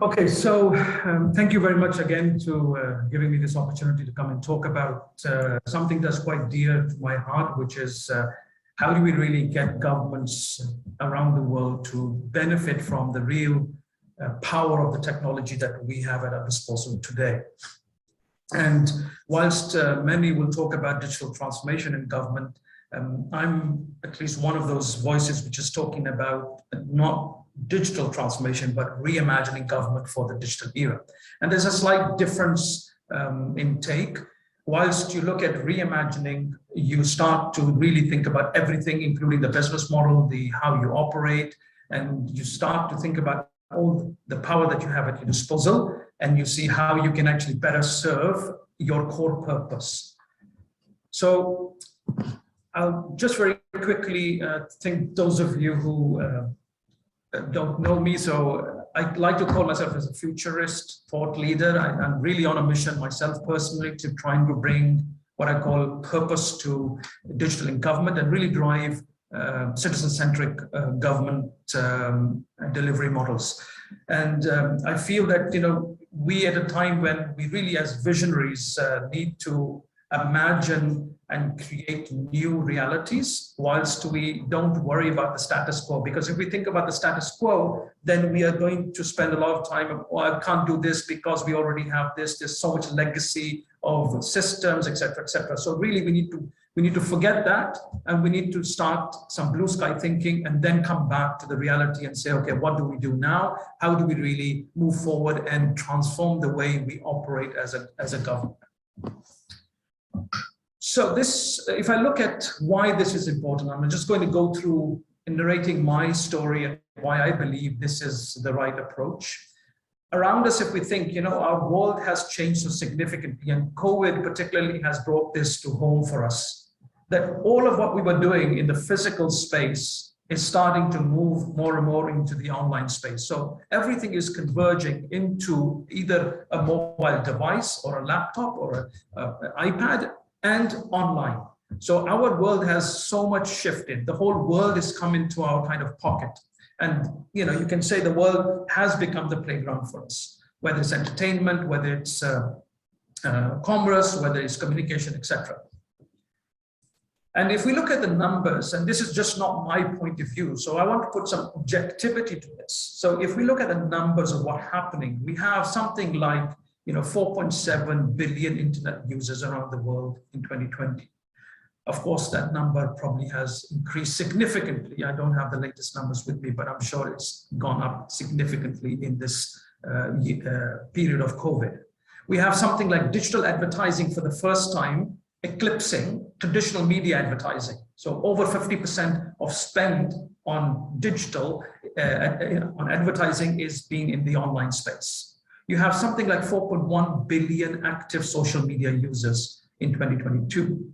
Okay, so thank you very much again to giving me this opportunity to come and talk about something that's quite dear to my heart, which is how do we really get governments around the world to benefit from the real power of the technology that we have at our disposal today. And whilst many will talk about digital transformation in government, I'm at least one of those voices which is talking about not digital transformation, but reimagining government for the digital era. And there's a slight difference in take. Whilst you look at reimagining, you start to really think about everything, including the business model, how you operate, and you start to think about all the power that you have at your disposal, and you see how you can actually better serve your core purpose. So I'll just very quickly think those of you who don't know me, so I like to call myself as a futurist thought leader. I'm really on a mission myself personally to try and bring what I call purpose to digital in government and really drive citizen-centric government delivery models. And I feel that, you know, we at a time when we really as visionaries need to imagine and create new realities whilst we don't worry about the status quo. Because if we think about the status quo, then we are going to spend a lot of time, oh, I can't do this because we already have this, there's so much legacy of systems, et cetera, et cetera. So really we need to forget that, and we need to start some blue sky thinking and then come back to the reality and say, okay, what do we do now? How do we really move forward and transform the way we operate as a government? So this, if I look at why this is important, I'm just going to go through narrating my story and why I believe this is the right approach. Around us, if we think, you know, our world has changed so significantly, and COVID particularly has brought this to home for us, that all of what we were doing in the physical space is starting to move more and more into the online space. So everything is converging into either a mobile device or a laptop or an iPad and online. So our world has so much shifted. The whole world is come into our kind of pocket. And you know, you can say the world has become the playground for us, whether it's entertainment, whether it's commerce, whether it's communication, etc. And if we look at the numbers, and this is just not my point of view, so I want to put some objectivity to this. So if we look at the numbers of what's happening, we have something like 4.7 billion internet users around the world in 2020. Of course, that number probably has increased significantly. I don't have the latest numbers with me, but I'm sure it's gone up significantly in this period of COVID. We have something like digital advertising for the first time eclipsing traditional media advertising. So over 50% of spend on digital, on advertising is being in the online space. You have something like 4.1 billion active social media users in 2022.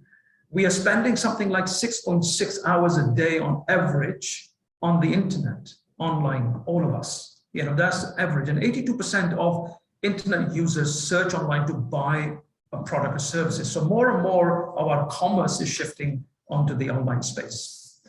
We are spending something like 6.6 hours a day on average on the internet, online, all of us. You know, that's the average. And 82% of internet users search online to buy a product or services. So more and more of our commerce is shifting onto the online space.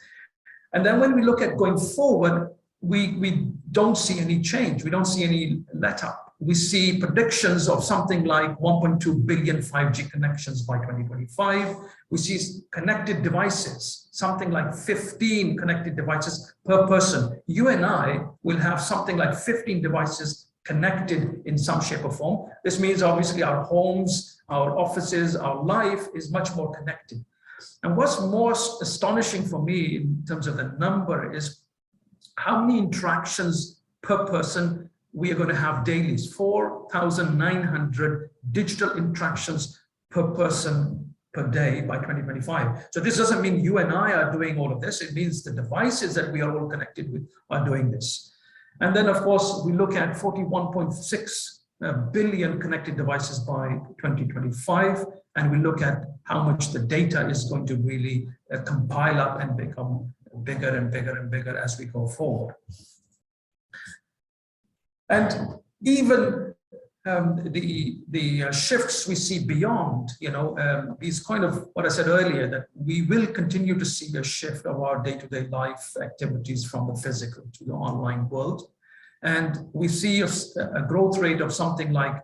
And then when we look at going forward, we don't see any change. We don't see any let up. We see predictions of something like 1.2 billion 5G connections by 2025. We see connected devices, something like 15 connected devices per person. You and I will have something like 15 devices connected in some shape or form. This means obviously our homes, our offices, our life is much more connected. And what's more astonishing for me in terms of the number is how many interactions per person we are going to have daily. 4,900 digital interactions per person per day by 2025. So this doesn't mean you and I are doing all of this. It means the devices that we are all connected with are doing this. And then, of course, we look at 41.6 billion connected devices by 2025. And we look at how much the data is going to really compile up and become bigger and bigger and bigger as we go forward. And even the shifts we see beyond, these kind of what I said earlier, that we will continue to see a shift of our day-to-day life activities from the physical to the online world. And we see a growth rate of something like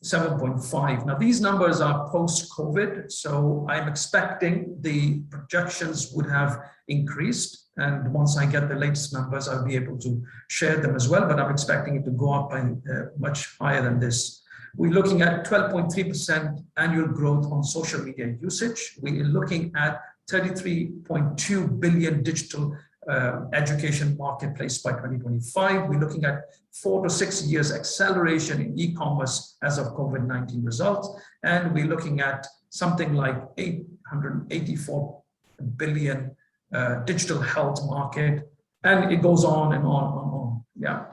7.5. Now, these numbers are post-COVID, so I'm expecting the projections would have increased. And once I get the latest numbers, I'll be able to share them as well, but I'm expecting it to go up by much higher than this. We're looking at 12.3% annual growth on social media usage. We're looking at 33.2 billion digital education marketplace by 2025. We're looking at 4 to 6 years acceleration in e-commerce as of COVID-19 results. And we're looking at something like 884 billion digital health market. And it goes on and on and on. Yeah.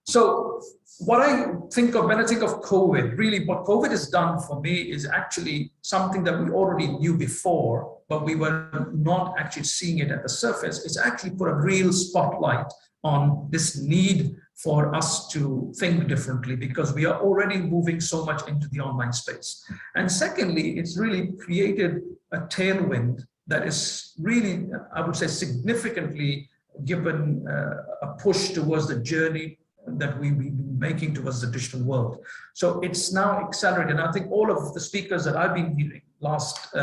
So what I think of when I think of COVID, really what COVID has done for me is actually something that we already knew before, but we were not actually seeing it at the surface. It's actually put a real spotlight on this need for us to think differently, because we are already moving so much into the online space. And secondly, it's really created a tailwind that is really, I would say, significantly given a push towards the journey that we've been making towards the digital world. So it's now accelerated. And I think all of the speakers that I've been hearing last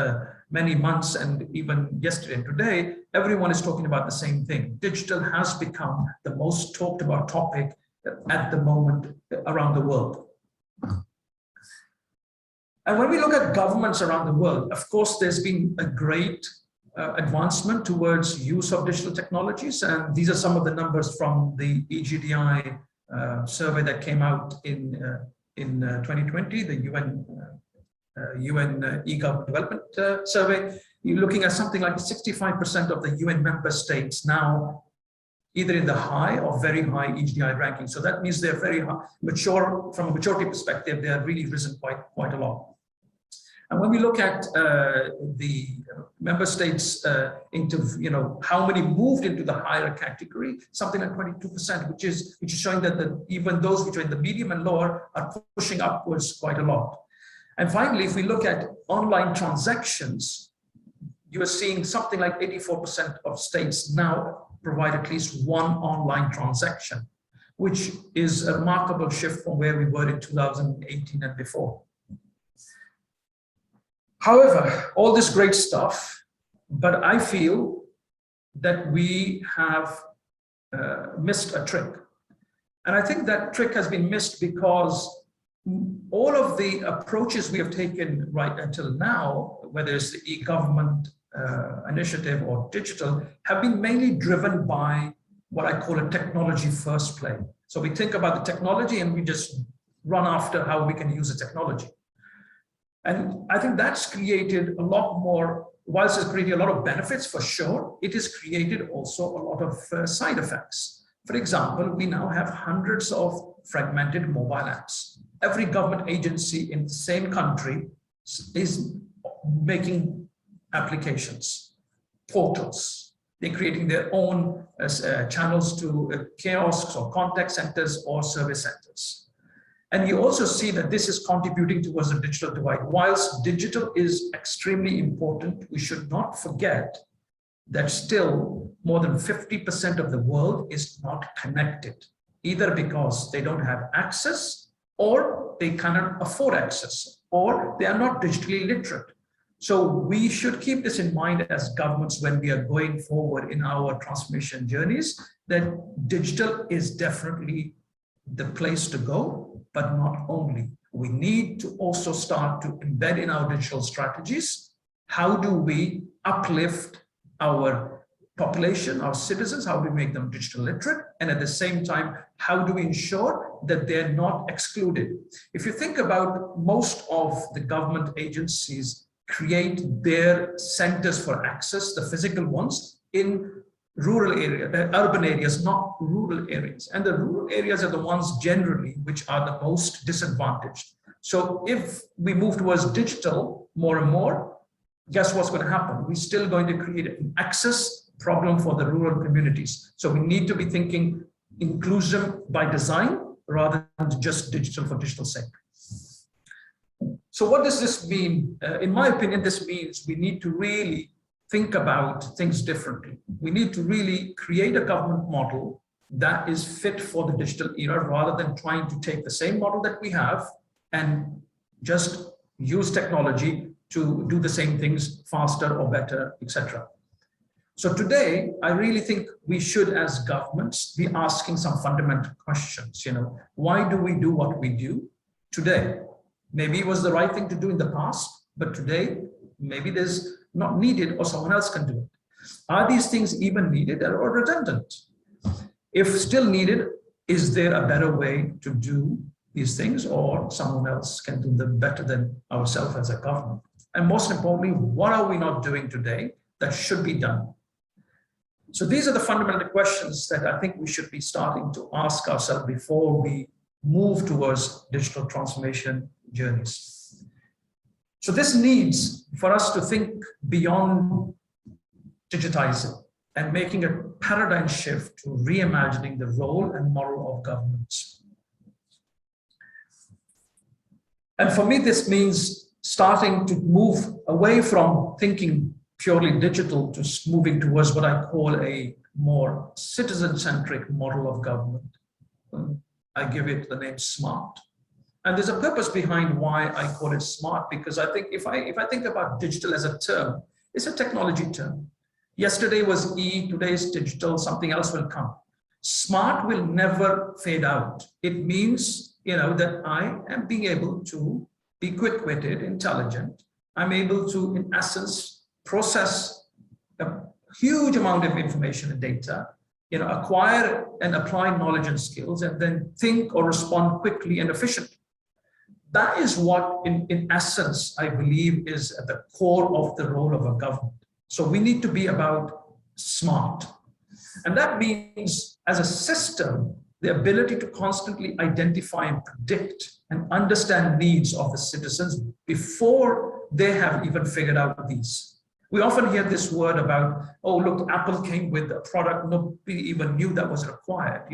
many months and even yesterday and today, everyone is talking about the same thing. Digital has become the most talked about topic at the moment around the world. And when we look at governments around the world, of course, there's been a great advancement towards use of digital technologies. And these are some of the numbers from the EGDI survey that came out in 2020, the UN e-government development survey. You're looking at something like 65% of the UN member states now either in the high or very high EGDI ranking. So that means they're very mature, from a maturity perspective, they have really risen quite a lot. And when we look at the member states into how many moved into the higher category, something like 22%, which is showing that even those which are in the medium and lower are pushing upwards quite a lot. And finally, if we look at online transactions, you are seeing something like 84% of states now provide at least one online transaction, which is a remarkable shift from where we were in 2018 and before. However, all this great stuff, but I feel that we have missed a trick. And I think that trick has been missed because all of the approaches we have taken right until now, whether it's the e-government initiative or digital, have been mainly driven by what I call a technology first play. So we think about the technology and we just run after how we can use the technology. And I think that's created a lot more, whilst it's created a lot of benefits for sure, it has created also a lot of side effects. For example, we now have hundreds of fragmented mobile apps. Every government agency in the same country is making applications, portals. They're creating their own channels to kiosks or contact centers or service centers. And you also see that this is contributing towards the digital divide. Whilst digital is extremely important, we should not forget that still more than 50% of the world is not connected, either because they don't have access or they cannot afford access, or they are not digitally literate. So we should keep this in mind as governments when we are going forward in our transformation journeys, that digital is definitely the place to go. But not only, we need to also start to embed in our digital strategies. How do we uplift our population, our citizens? How do we make them digital literate? And at the same time, how do we ensure that they're not excluded? If you think about most of the government agencies create their centers for access, the physical ones, in rural areas, urban areas, not rural areas. And the rural areas are the ones generally which are the most disadvantaged. So if we move towards digital more and more, guess what's going to happen? We're still going to create an access problem for the rural communities. So we need to be thinking inclusion by design rather than just digital for digital's sake. So what does this mean? In my opinion, this means we need to really think about things differently. We need to really create a government model that is fit for the digital era, rather than trying to take the same model that we have and just use technology to do the same things faster or better, etc. So today, I really think we should, as governments, be asking some fundamental questions. Why do we do what we do today? Maybe it was the right thing to do in the past, but today, maybe there's not needed or someone else can do it. Are these things even needed or redundant? If still needed, is there a better way to do these things, or someone else can do them better than ourselves as a government? And most importantly, what are we not doing today that should be done? So these are the fundamental questions that I think we should be starting to ask ourselves before we move towards digital transformation journeys. So this needs for us to think beyond digitizing and making a paradigm shift to reimagining the role and model of governments. And for me, this means starting to move away from thinking purely digital to moving towards what I call a more citizen-centric model of government. I give it the name SMART. And there's a purpose behind why I call it SMART, because I think if I think about digital as a term, it's a technology term. Yesterday was E, today is digital, something else will come. Smart will never fade out. It means, that I am being able to be quick-witted, intelligent. I'm able to, in essence, process a huge amount of information and data, acquire and apply knowledge and skills, and then think or respond quickly and efficiently. That is what, in essence, I believe is at the core of the role of a government. So we need to be about smart. And that means, as a system, the ability to constantly identify and predict and understand needs of the citizens before they have even figured out these. We often hear this word about, oh, look, Apple came with a product nobody even knew that was required.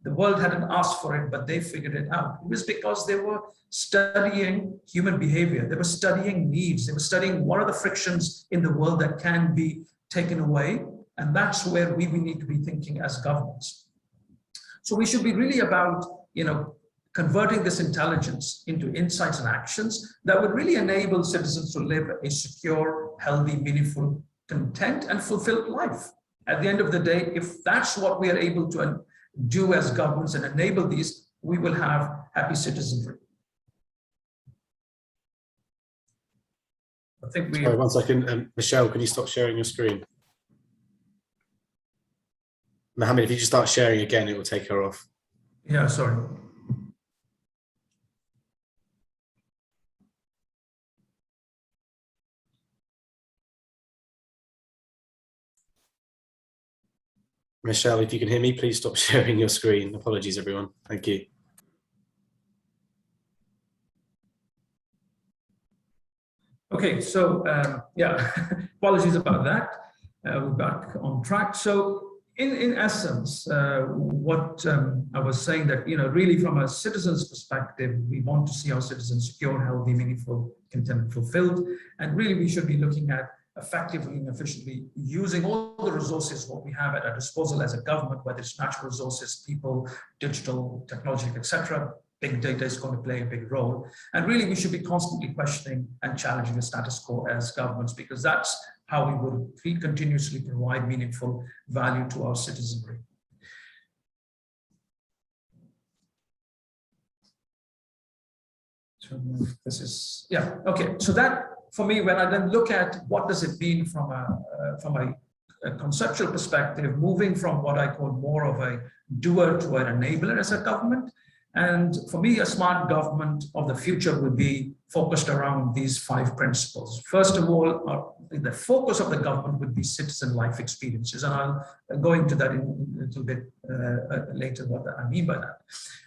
The world hadn't asked for it, but they figured it out. It was because they were studying human behavior. They were studying needs. They were studying what are the frictions in the world that can be taken away. And that's where we need to be thinking as governments. So we should be really about, converting this intelligence into insights and actions that would really enable citizens to live a secure, healthy, meaningful, content, and fulfilled life. At the end of the day, if that's what we are able to do as governments and enable these, we will have happy citizenry. I think we... Sorry, 1 second. Michelle, can you stop sharing your screen? Mohammed, if you just start sharing again, it will take her off. Yeah, sorry. Michelle, if you can hear me, please stop sharing your screen. Apologies, everyone. Thank you. Okay, so yeah, apologies about that. We're back on track. So in essence, what I was saying that, really from a citizen's perspective, we want to see our citizens secure, healthy, meaningful, content, and fulfilled. And really, we should be looking at effectively and efficiently using all the resources what we have at our disposal as a government, whether it's natural resources, people, digital, technology, etc. Big data is going to play a big role. And really, we should be constantly questioning and challenging the status quo as governments, because that's how we will continuously provide meaningful value to our citizenry. So this is, yeah, okay. So that, for me, when I then look at what does it mean from a conceptual perspective, moving from what I call more of a doer to an enabler as a government. And for me, a smart government of the future will be focused around these 5 principles. First of all, the focus of the government would be citizen life experiences. And I'll go into that in a little bit later, what I mean by that.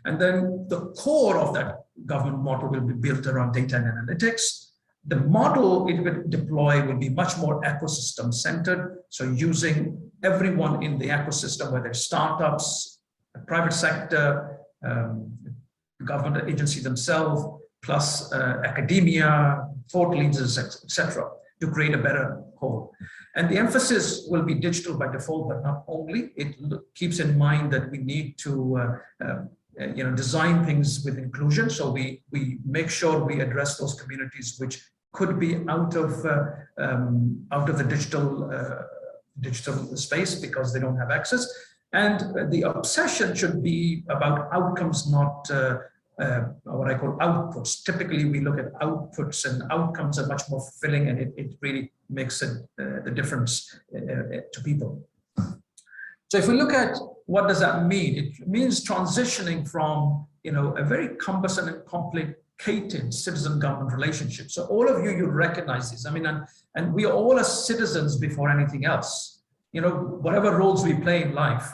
And then the core of that government model will be built around data and analytics. The model it will deploy will be much more ecosystem centered. So using everyone in the ecosystem, whether it's startups, private sector, government agency themselves, plus academia, thought leaders, etc., to create a better whole. And the emphasis will be digital by default, but not only. It keeps in mind that we need to design things with inclusion. So we make sure we address those communities which could be out of the digital space because they don't have access. And the obsession should be about outcomes, not what I call outputs. Typically, we look at outputs, and outcomes are much more fulfilling, and it really makes the difference to people. So if we look at what does that mean, it means transitioning from a very cumbersome and complicated citizen-government relationship. So all of you recognize this. I mean, and we are all as citizens before anything else. Whatever roles we play in life,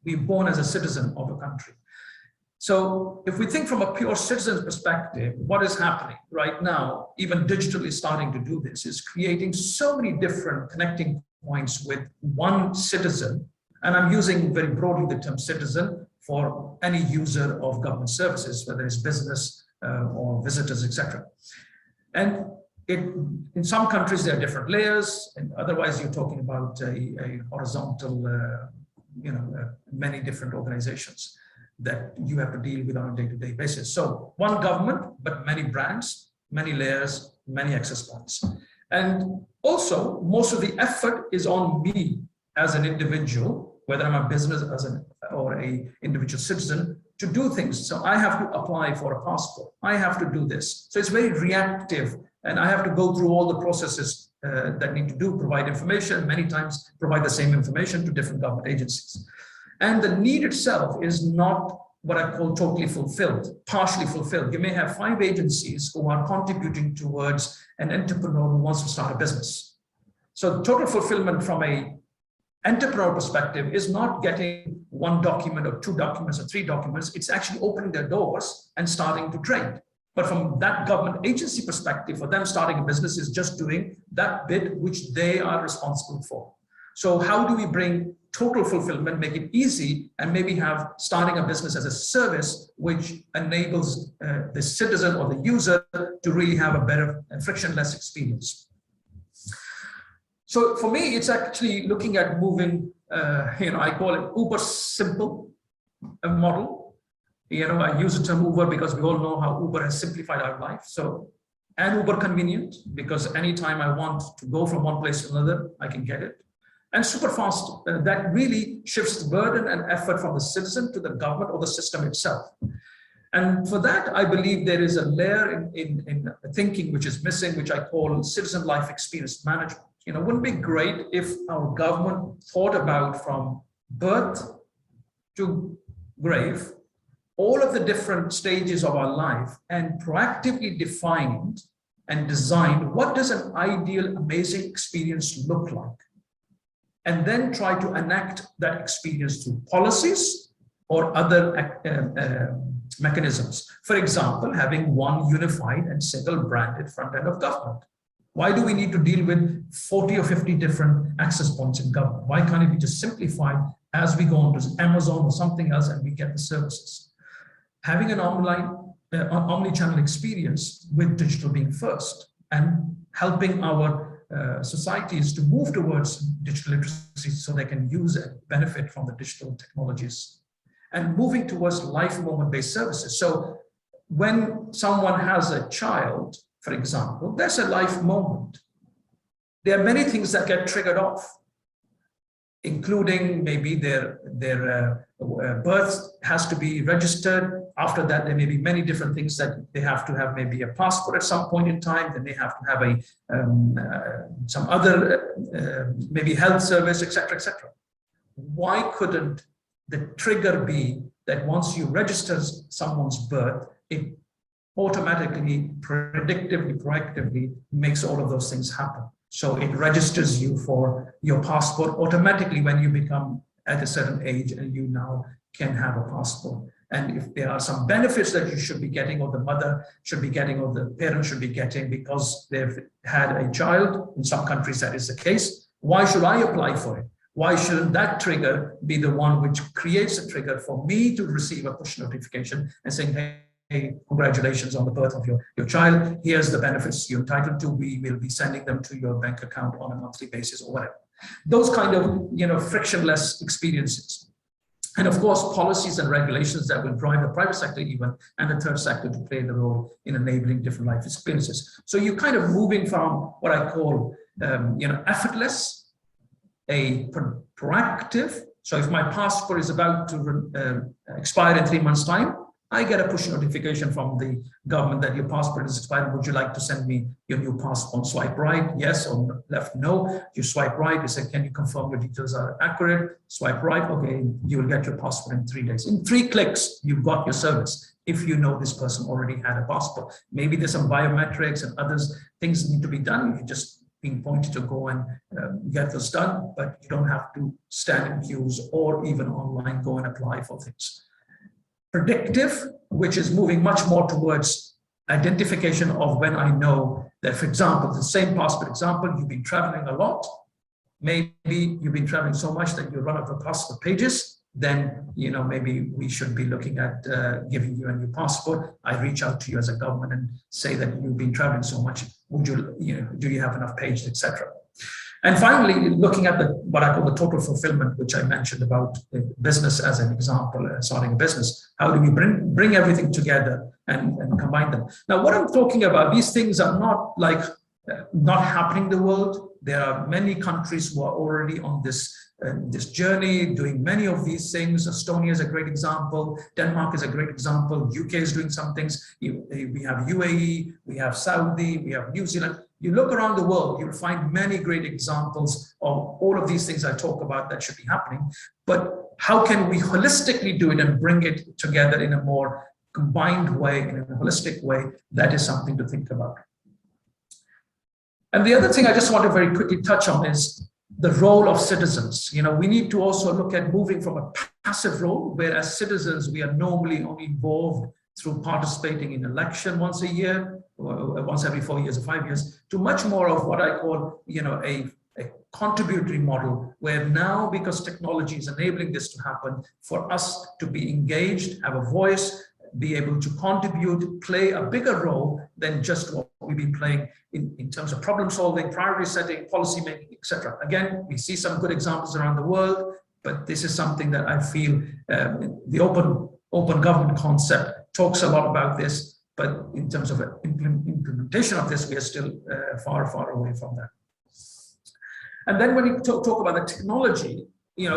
we're born as a citizen of a country. So if we think from a pure citizen perspective, what is happening right now, even digitally starting to do this, is creating so many different connecting points with one citizen. And I'm using very broadly the term citizen for any user of government services, whether it's business or visitors, etc. And in some countries, there are different layers, and otherwise you're talking about a horizontal, many different organizations that you have to deal with on a day-to-day basis. So one government, but many brands, many layers, many access points. And also, most of the effort is on me as an individual, whether I'm a business or a individual citizen, to do things. So I have to apply for a passport. I have to do this. So it's very reactive, and I have to go through all the processes that need to do, provide information, many times provide the same information to different government agencies. And the need itself is not what I call totally fulfilled, partially fulfilled. You may have 5 agencies who are contributing towards an entrepreneur who wants to start a business. So total fulfillment from a entrepreneur perspective is not getting 1 document or 2 documents or 3 documents. It's actually opening their doors and starting to trade. But from that government agency perspective, for them starting a business is just doing that bit which they are responsible for. So how do we bring total fulfillment, make it easy, and maybe have starting a business as a service which enables the citizen or the user to really have a better and frictionless experience? So for me, it's actually looking at moving, I call it Uber simple model. I use the term Uber because we all know how Uber has simplified our life. So, and Uber convenient, because anytime I want to go from one place to another, I can get it. And super fast, that really shifts the burden and effort from the citizen to the government or the system itself. And for that, I believe there is a layer in thinking which is missing, which I call citizen life experience management. Wouldn't it be great if our government thought about from birth to grave, all of the different stages of our life, and proactively defined and designed what does an ideal, amazing experience look like? And then try to enact that experience through policies or other mechanisms. For example, having one unified and single branded front end of government. Why do we need to deal with 40 or 50 different access points in government? Why can't it be just simplified as we go on to Amazon or something else and we get the services? Having an omni-channel experience with digital being first, and helping our societies to move towards digital literacy so they can use and benefit from the digital technologies, and moving towards life moment-based services. So when someone has a child, for example, there's a life moment. There are many things that get triggered off, including maybe their birth has to be registered. After that, there may be many different things that they have to have, maybe a passport at some point in time. Then they have to have some other, maybe health service, etc., etc. Why couldn't the trigger be that once you register someone's birth, it automatically, predictively, proactively makes all of those things happen? So it registers you for your passport automatically when you become at a certain age and you now can have a passport. And if there are some benefits that you should be getting, or the mother should be getting, or the parent should be getting because they've had a child, in some countries that is the case, why should I apply for it? Why shouldn't that trigger be the one which creates a trigger for me to receive a push notification and saying, hey, congratulations on the birth of your child. Here's the benefits you're entitled to. We will be sending them to your bank account on a monthly basis or whatever. Those kind of, frictionless experiences. And of course, policies and regulations that will drive the private sector even and the third sector to play the role in enabling different life experiences. So you're kind of moving from what I call, effortless, a proactive. So if my passport is about to expire in 3 months' time, I get a push notification from the government that your passport is expired. Would you like to send me your new passport? Swipe right, yes, or left, no. You swipe right, you say, can you confirm your details are accurate? Swipe right, okay, you will get your passport in 3 days. In 3 clicks, you've got your service. If you know this person already had a passport. Maybe there's some biometrics and others, things need to be done. You just being pointed to go and get this done, but you don't have to stand in queues or even online go and apply for things. Predictive, which is moving much more towards identification of when I know that, for example, the same passport example, you've been traveling a lot. Maybe you've been traveling so much that you run out of passport pages. Then, maybe we should be looking at giving you a new passport. I reach out to you as a government and say that you've been traveling so much. Would you, do you have enough pages, etc. And finally, looking at what I call the total fulfillment, which I mentioned about business as an example, starting a business. How do we bring everything together and combine them? Now, what I'm talking about, these things are not like not happening in the world. There are many countries who are already on this journey, doing many of these things. Estonia is a great example. Denmark is a great example. UK is doing some things. We have UAE, we have Saudi, we have New Zealand. You look around the world, you'll find many great examples of all of these things I talk about that should be happening. But how can we holistically do it and bring it together in a more combined way, in a holistic way? That is something to think about. And the other thing I just want to very quickly touch on is the role of citizens. We need to also look at moving from a passive role, where as citizens, we are normally only involved through participating in election once a year, or once every 4 years or 5 years, to much more of what I call, a contributory model, where now, because technology is enabling this to happen, for us to be engaged, have a voice, be able to contribute, play a bigger role than just what we've been playing in terms of problem solving, priority setting, policy making, etc. Again, we see some good examples around the world, but this is something that I feel the open government concept talks a lot about this, but in terms of implementation of this, we are still far, far away from that. And then when you talk about the technology,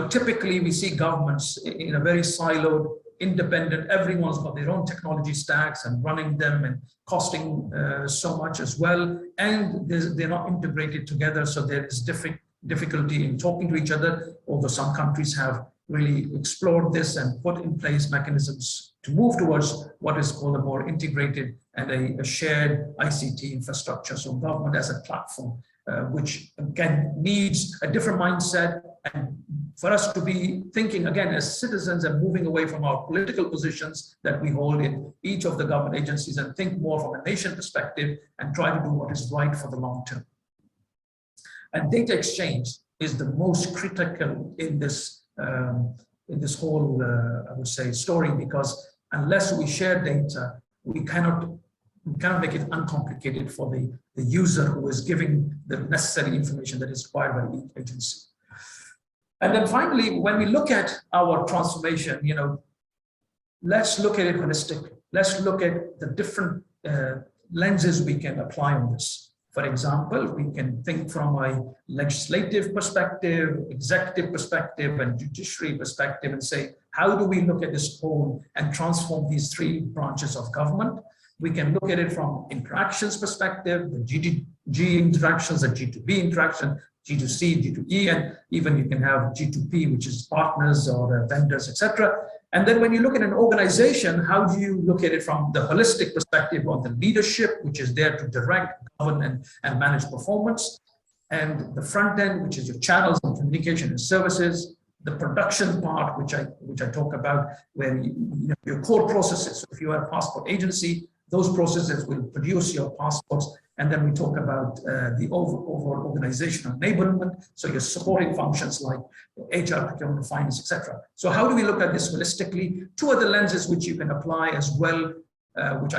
typically we see governments in a very siloed, independent, everyone's got their own technology stacks and running them and costing so much as well. And they're not integrated together. So there is difficulty in talking to each other, although some countries have really explored this and put in place mechanisms to move towards what is called a more integrated and a shared ICT infrastructure. So government as a platform, which again needs a different mindset, and for us to be thinking again as citizens and moving away from our political positions that we hold in each of the government agencies and think more from a nation perspective and try to do what is right for the long term. And data exchange is the most critical in this whole, I would say, story, because unless we share data, we cannot make it uncomplicated for the user who is giving the necessary information that is required by each agency. And then finally, when we look at our transformation, let's look at it holistically. Let's look at the different lenses we can apply on this. For example, we can think from a legislative perspective, executive perspective, and judiciary perspective and say, how do we look at this whole and transform these 3 branches of government? We can look at it from interactions perspective, the G interactions, the G2B interaction, G2C, G2E, and even you can have G2P, which is partners or vendors, etc. And then when you look at an organization, how do you look at it from the holistic perspective of the leadership, which is there to direct, govern, and manage performance, and the front end, which is your channels and communication and services, the production part, which I talk about, where your core processes. So if you are a passport agency, those processes will produce your passports. And then we talk about the overall organizational enablement. So your supporting functions like HR, procurement, finance, etc. So how do we look at this holistically? 2 other lenses which you can apply as well which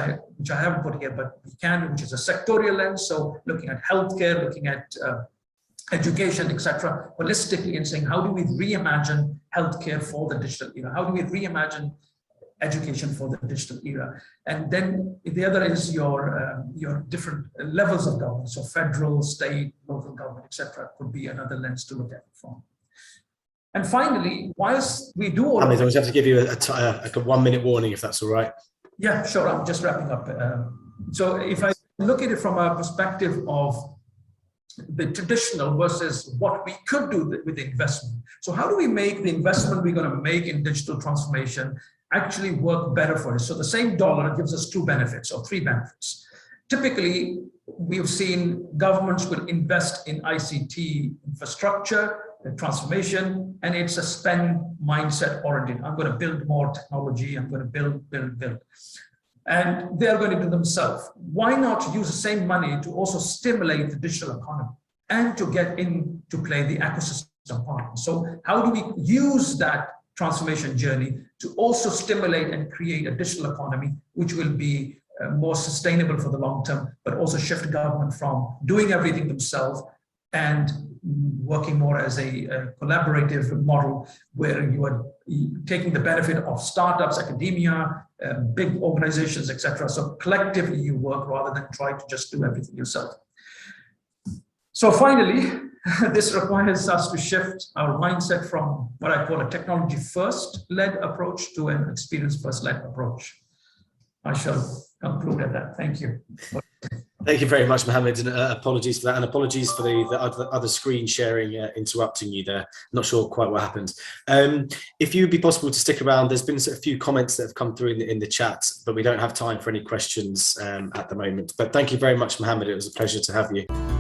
I haven't put here, but we can, which is a sectorial lens. So looking at healthcare, looking at education, etc., holistically, and saying, how do we reimagine healthcare for the digital era? How do we reimagine education for the digital era? And then the other is your different levels of government. So federal, state, local government, etc., could be another lens to look at it from. And finally, whilst we do all I just have to give you a 1-minute warning, if that's all right. Yeah, sure. I'm just wrapping up. So if I look at it from a perspective of the traditional versus what we could do with the investment. So how do we make the investment we're going to make in digital transformation actually work better for us? So the same dollar gives us 2 benefits or 3 benefits. Typically, we've seen governments will invest in ICT infrastructure, transformation, and it's a spend mindset oriented. I'm going to build more technology. I'm going to build. And they're going to do themselves. Why not use the same money to also stimulate the digital economy and to get into play the ecosystem part? So how do we use that transformation journey to also stimulate and create a digital economy, which will be more sustainable for the long term, but also shift government from doing everything themselves and working more as a collaborative model where you are taking the benefit of startups, academia, big organizations, etc. So collectively you work rather than try to just do everything yourself. So finally, this requires us to shift our mindset from what I call a technology first led approach to an experience first led approach. I shall conclude at that. Thank you. Thank you very much, Mohammed, and apologies for that, and apologies for the other screen sharing interrupting you there. Not sure quite what happened. If you would be possible to stick around, there's been a few comments that have come through in the chat, but we don't have time for any questions at the moment. But thank you very much, Mohammed. It was a pleasure to have you.